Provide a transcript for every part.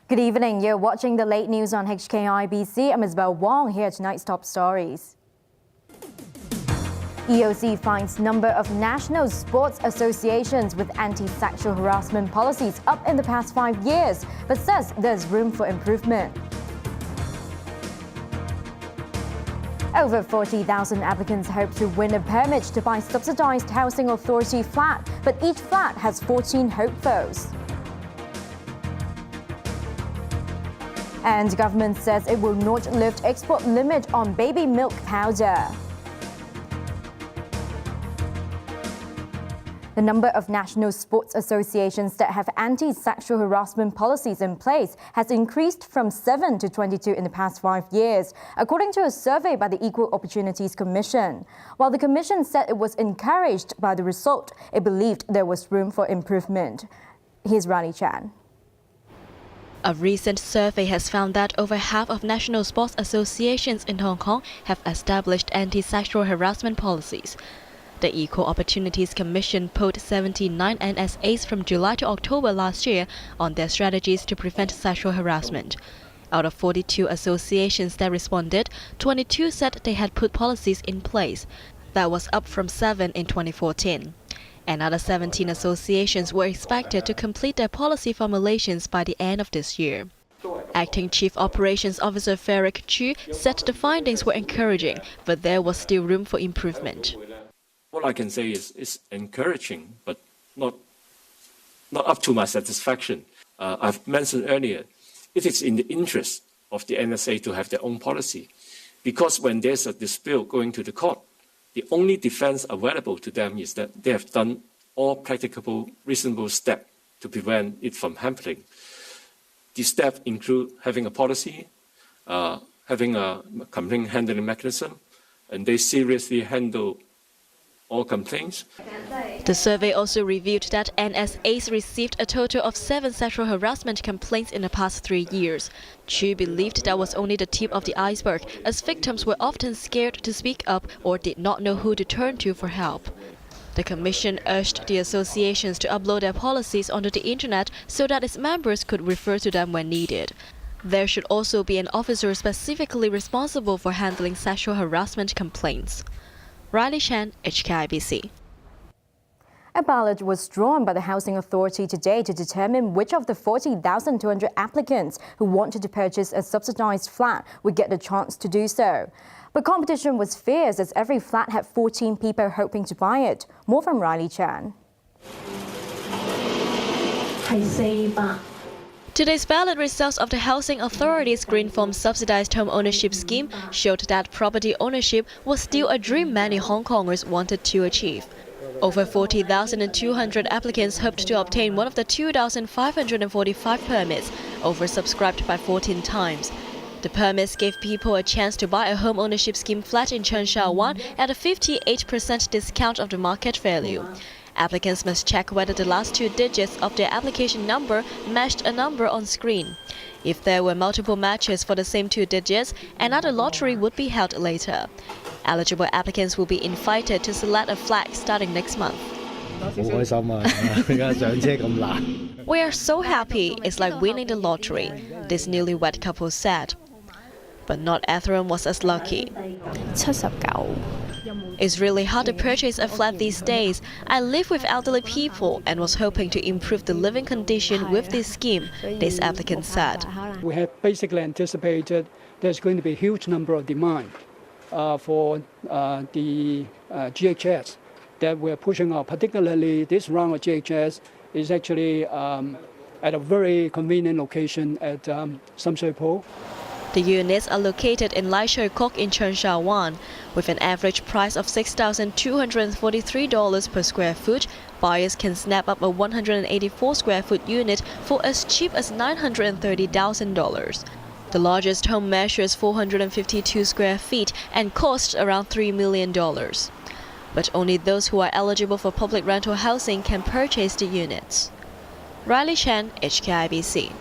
Good evening. You're watching the late news on HKIBC. I'm Isabel Wong. Here are tonight's top stories. EOC finds number of national sports associations with anti-sexual harassment policies up in the past 5 years, but says there's room for improvement. Over 40,000 applicants hope to win a permit to buy subsidised housing authority flat, but each flat has 14 hopefuls. And government says it will not lift export limit on baby milk powder. The number of national sports associations that have anti-sexual harassment policies in place has increased from 7 to 22 in the past 5 years, according to a survey by the Equal Opportunities Commission. While the Commission said it was encouraged by the result, it believed there was room for improvement. Here's Riley Chan. A recent survey has found that over half of national sports associations in Hong Kong have established anti-sexual harassment policies. The Equal Opportunities Commission polled 79 NSAs from July to October last year on their strategies to prevent sexual harassment. Out of 42 associations that responded, 22 said they had put policies in place. That was up from 7 in 2014. Another 17 associations were expected to complete their policy formulations by the end of this year. Acting Chief Operations Officer Ferric Chu said the findings were encouraging, but there was still room for improvement. What I can say is it's encouraging, but not up to my satisfaction. I've mentioned earlier, it is in the interest of the NSA to have their own policy, because when there's a dispute going to the court, the only defense available to them is that they have done all practicable, reasonable steps to prevent it from happening. These steps include having a policy, having a complaint handling mechanism, and they seriously handle all complaints. The survey also revealed that NSAs received a total of 7 sexual harassment complaints in the past 3 years. Chu believed that was only the tip of the iceberg, as victims were often scared to speak up or did not know who to turn to for help. The Commission urged the associations to upload their policies onto the internet so that its members could refer to them when needed. There should also be an officer specifically responsible for handling sexual harassment complaints. Riley Chan, HKIBC. A ballot was drawn by the Housing Authority today to determine which of the 40,200 applicants who wanted to purchase a subsidised flat would get the chance to do so. But competition was fierce as every flat had 14 people hoping to buy it. More from Riley Chan. Today's ballot results of the Housing Authority's Green Form Subsidised Home Ownership Scheme showed that property ownership was still a dream many Hong Kongers wanted to achieve. Over 40,200 applicants hoped to obtain one of the 2,545 permits, oversubscribed by 14 times. The permits gave people a chance to buy a home ownership scheme flat in Cheung Sha Wan at a 58% discount of the market value. Applicants must check whether the last 2 digits of their application number matched a number on screen. If there were multiple matches for the same 2 digits, another lottery would be held later. Eligible applicants will be invited to select a flat starting next month. We are so happy, it's like winning the lottery, this newlywed couple said. But not everyone was as lucky. It's really hard to purchase a flat these days. I live with elderly people and was hoping to improve the living condition with this scheme, this applicant said. We have basically anticipated there's going to be a huge number of demand for the GHS that we're pushing out. Particularly this round of GHS is actually at a very convenient location at Sam Shui Po. The units are located in Lai Shui Kok in Cheung Sha Wan. With an average price of $6,243 per square foot, buyers can snap up a 184 square foot unit for as cheap as $930,000. The largest home measures 452 square feet and costs around $3 million. But only those who are eligible for public rental housing can purchase the units. Riley Chan, HKIBC.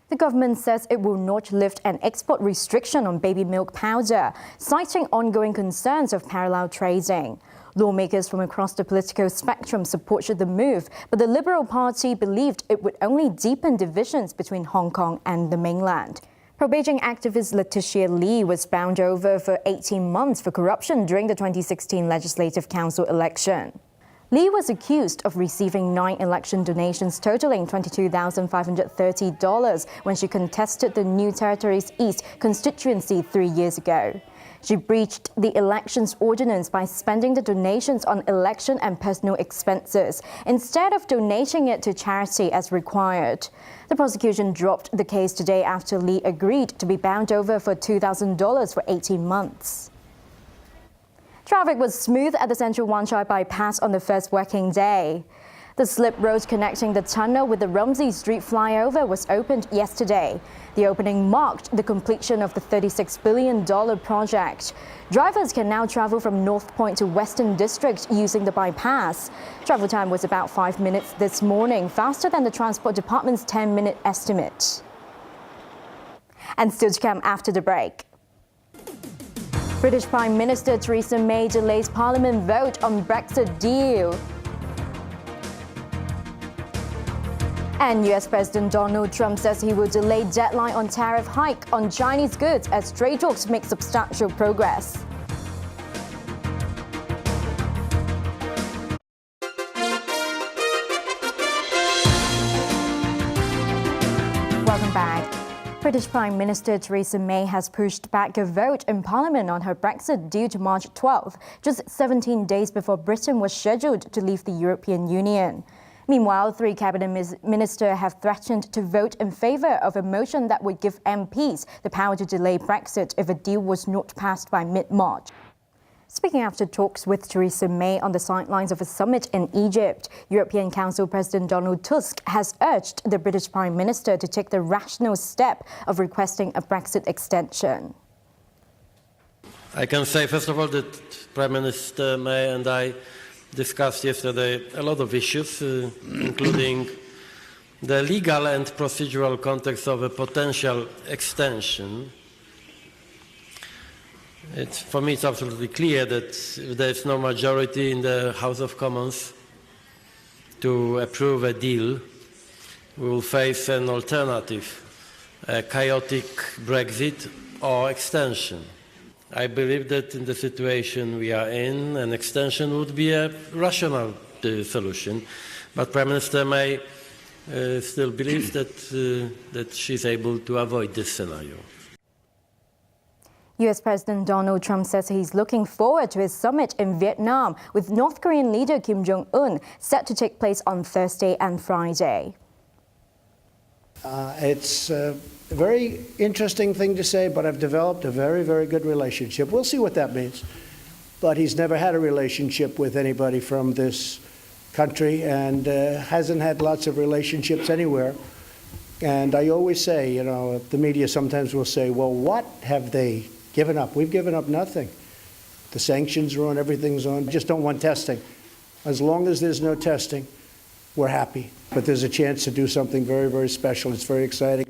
The government says it will not lift an export restriction on baby milk powder, citing ongoing concerns of parallel trading. Lawmakers from across the political spectrum supported the move, but the Liberal Party believed it would only deepen divisions between Hong Kong and the mainland. Pro-Beijing activist Letitia Lee was bound over for 18 months for corruption during the 2016 Legislative Council election. Lee was accused of receiving 9 election donations totaling $22,530 when she contested the New Territories East constituency 3 years ago. She breached the elections ordinance by spending the donations on election and personal expenses instead of donating it to charity as required. The prosecution dropped the case today after Lee agreed to be bound over for $2,000 for 18 months. Traffic was smooth at the Central Wan Chai bypass on the first working day. The slip road connecting the tunnel with the Rumsey Street flyover was opened yesterday. The opening marked the completion of the $36 billion project. Drivers can now travel from North Point to Western District using the bypass. Travel time was about 5 minutes this morning, faster than the Transport Department's 10-minute estimate. And still to come after the break. British Prime Minister Theresa May delays Parliament vote on Brexit deal. And US President Donald Trump says he will delay deadline on tariff hike on Chinese goods as trade talks make substantial progress. Welcome back. British Prime Minister Theresa May has pushed back a vote in Parliament on her Brexit deal to March 12th, just 17 days before Britain was scheduled to leave the European Union. Meanwhile, 3 cabinet ministers have threatened to vote in favour of a motion that would give MPs the power to delay Brexit if a deal was not passed by mid-March. Speaking after talks with Theresa May on the sidelines of a summit in Egypt, European Council President Donald Tusk has urged the British Prime Minister to take the rational step of requesting a Brexit extension. I can say, first of all, that Prime Minister May and I discussed yesterday a lot of issues, including the legal and procedural context of a potential extension. For me, it's absolutely clear that if there is no majority in the House of Commons to approve a deal, we will face an alternative, a chaotic Brexit or extension. I believe that in the situation we are in, an extension would be a rational solution. But Prime Minister May still believes that she's able to avoid this scenario. US President Donald Trump says he's looking forward to his summit in Vietnam with North Korean leader Kim Jong-un set to take place on Thursday and Friday. It's a very interesting thing to say, but I've developed a very, very good relationship. We'll see what that means. But he's never had a relationship with anybody from this country and hasn't had lots of relationships anywhere. And I always say, you know, the media sometimes will say, well, what have they given up? We've given up nothing. The sanctions are on, everything's on. We just don't want testing. As long as there's no testing, we're happy. But there's a chance to do something very, very special. It's very exciting.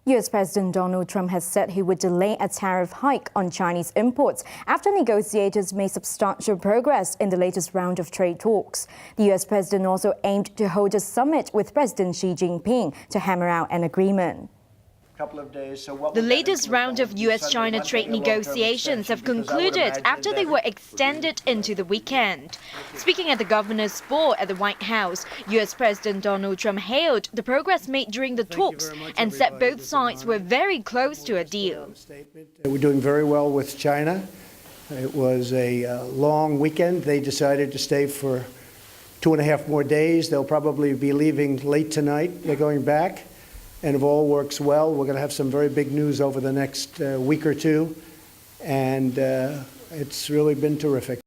US President Donald Trump has said he would delay a tariff hike on Chinese imports after negotiators made substantial progress in the latest round of trade talks. The US President also aimed to hold a summit with President Xi Jinping to hammer out an agreement. The latest round of US-China trade negotiations have concluded after they were extended into the weekend. Speaking at the governor's ball at the White House, US President Donald Trump hailed the progress made during the talks and said both sides were very close to a deal. We're doing very well with China. It was a long weekend. They decided to stay for 2.5 more days. They'll probably be leaving late tonight. They're going back. And if all works well, we're going to have some very big news over the next week or two. And it's really been terrific.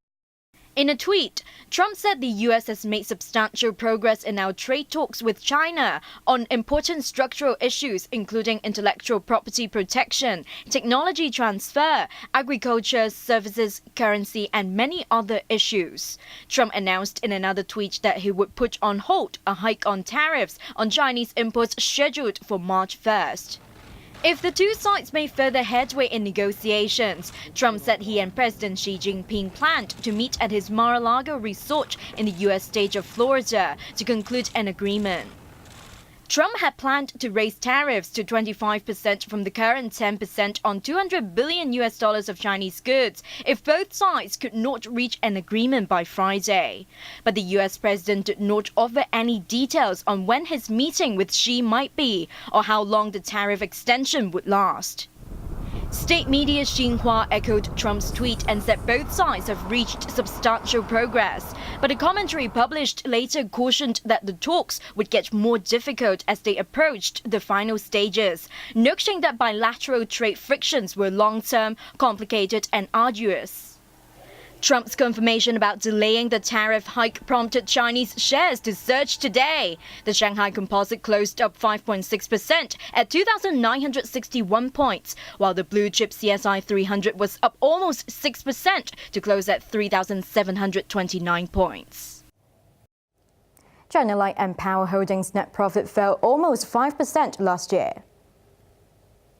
In a tweet, Trump said the US has made substantial progress in our trade talks with China on important structural issues including intellectual property protection, technology transfer, agriculture, services, currency, and many other issues. Trump announced in another tweet that he would put on hold a hike on tariffs on Chinese imports scheduled for March 1st. If the two sides made further headway in negotiations, Trump said he and President Xi Jinping planned to meet at his Mar-a-Lago resort in the U.S. state of Florida to conclude an agreement. Trump had planned to raise tariffs to 25% from the current 10% on $200 billion of Chinese goods if both sides could not reach an agreement by Friday. But the US president did not offer any details on when his meeting with Xi might be or how long the tariff extension would last. State media Xinhua echoed Trump's tweet and said both sides have reached substantial progress. But a commentary published later cautioned that the talks would get more difficult as they approached the final stages, noting that bilateral trade frictions were long-term, complicated and arduous. Trump's confirmation about delaying the tariff hike prompted Chinese shares to surge today. The Shanghai Composite closed up 5.6% at 2,961 points, while the blue chip CSI 300 was up almost 6% to close at 3,729 points. China Light and Power Holdings' net profit fell almost 5% last year.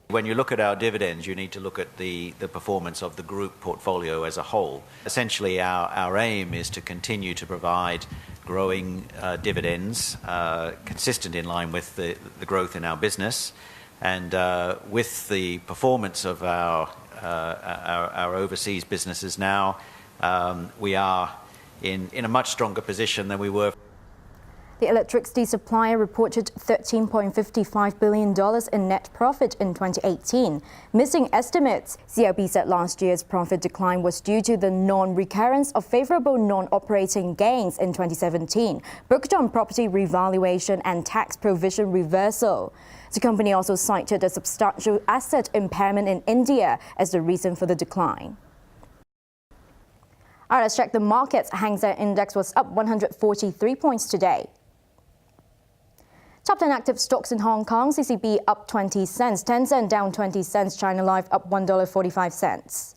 When you look at our dividends, you need to look at the performance of the group portfolio as a whole. Essentially, our aim is to continue to provide growing dividends consistent in line with the growth in our business. And with the performance of our overseas businesses now, we are in a much stronger position than we were. The electricity supplier reported $13.55 billion in net profit in 2018, missing estimates. CLB said last year's profit decline was due to the non-recurrence of favorable non-operating gains in 2017, booked on property revaluation and tax provision reversal. The company also cited a substantial asset impairment in India as the reason for the decline. All right, let's check the markets. Hang Seng Index was up 143 points today. Top 10 active stocks in Hong Kong, CCB up 20 cents, Tencent down 20 cents, China Life up $1.45.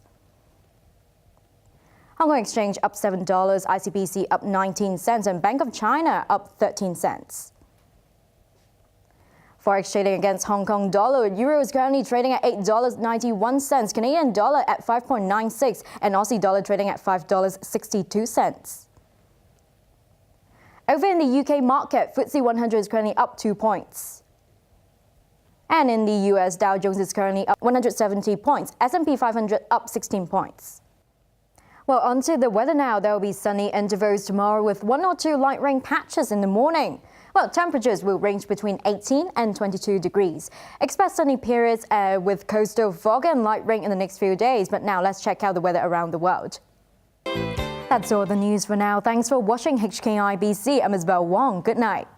Hong Kong Exchange up $7, ICBC up 19 cents, and Bank of China up 13 cents. Forex trading against Hong Kong dollar, euro is currently trading at $8.91, Canadian dollar at 5.96, and Aussie dollar trading at $5.62. Over in the UK market, FTSE 100 is currently up 2 points. And in the US, Dow Jones is currently up 170 points, S&P 500 up 16 points. Well, on to the weather now. There will be sunny intervals tomorrow with 1 or 2 light rain patches in the morning. Well, temperatures will range between 18 and 22 degrees. Expect sunny periods with coastal fog and light rain in the next few days. But now let's check out the weather around the world. That's all the news for now. Thanks for watching HKIBC. I'm Isabel Wong. Good night.